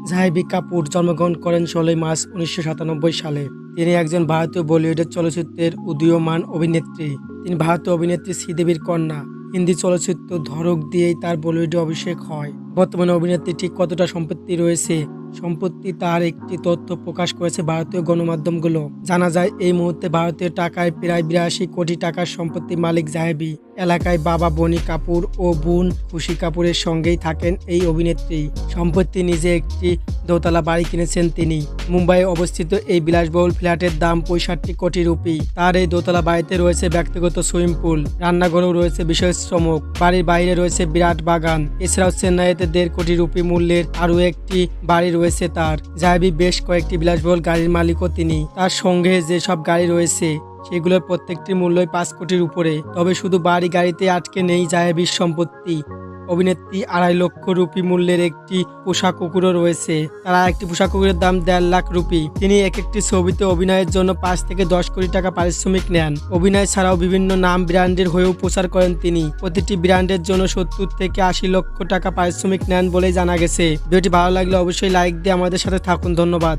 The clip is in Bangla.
জাহ্নবী কাপুর জন্মগ্রহণ করেন ১৬ মার্চ ১৯৯৭ সালে। তিনি একজন ভারতীয় বলিউডের চলচ্চিত্রের উদীয়মান অভিনেত্রী। তিনি ভারতীয় অভিনেত্রী শ্রীদেবীর কন্যা। হিন্দি চলচ্চিত্র ধড়ক দিয়েই তার বলিউডে অভিষেক হয়। বর্তমানে অভিনেত্রী ঠিক কতটা সম্পত্তি রয়েছে? সম্প্রতি তার একটি তথ্য প্রকাশ করেছে ভারতীয় গণমাধ্যমগুলো। জানা যায় এই মুহূর্তে ভারতীয় টাকায় প্রায় ৮২ কোটি টাকার সম্পত্তির মালিক জাহ্নবী। এলাকায় বাবা বনি কাপুর ও বোন খুশি কাপুরের সঙ্গেই থাকেন এই অভিনেত্রী। সম্প্রতি নিজে একটি দোতলা বাড়ি কিনেছেন তিনি। মুম্বাইয়ে অবস্থিত এই বিলাসবহুল ফ্ল্যাটের দাম ৬৫ কোটি রুপি। তার এই দোতলা বাড়িতে রয়েছে ব্যক্তিগত সুইমিং পুল, রান্নাঘরেও রয়েছে বিশেষ চমক। বাড়ির বাইরে রয়েছে বিরাট বাগান। এছাড়াও চেন্নাইতে ১.৫ কোটি রুপি মূল্যের আরও একটি বাড়ি রয়েছে তার। জাহ্নবী বেশ কয়েকটি বিলাসবহুল গাড়ির মালিকও তিনি। তার সঙ্গে যেসব গাড়ি রয়েছে সেগুলোর প্রত্যেকটির মূল্যই ৫ কোটির উপরে। তবে শুধু বাড়ি গাড়িতে আটকে নেই জাহ্নবীর সম্পত্তি। অভিনেত্রী ২.৫ লক্ষ রুপি মূল্যের একটি পোষা কুকুরও রয়েছে। তার আরেকটি পোষা কুকুরের দাম ১.৫ লাখ রুপি। তিনি এক একটি ছবিতে অভিনয়ের জন্য ৫ থেকে ১০ কোটি টাকা পারিশ্রমিক নেন। অভিনয় ছাড়াও বিভিন্ন নাম ব্র্যান্ডের হয়েও প্রচার করেন তিনি। প্রতিটি ব্র্যান্ডের জন্য ৭০ থেকে ৮০ লক্ষ টাকা পারিশ্রমিক নেন বলেই জানা গেছে। ভিডিওটি ভালো লাগলে অবশ্যই লাইক দিয়ে আমাদের সাথে থাকুন। ধন্যবাদ।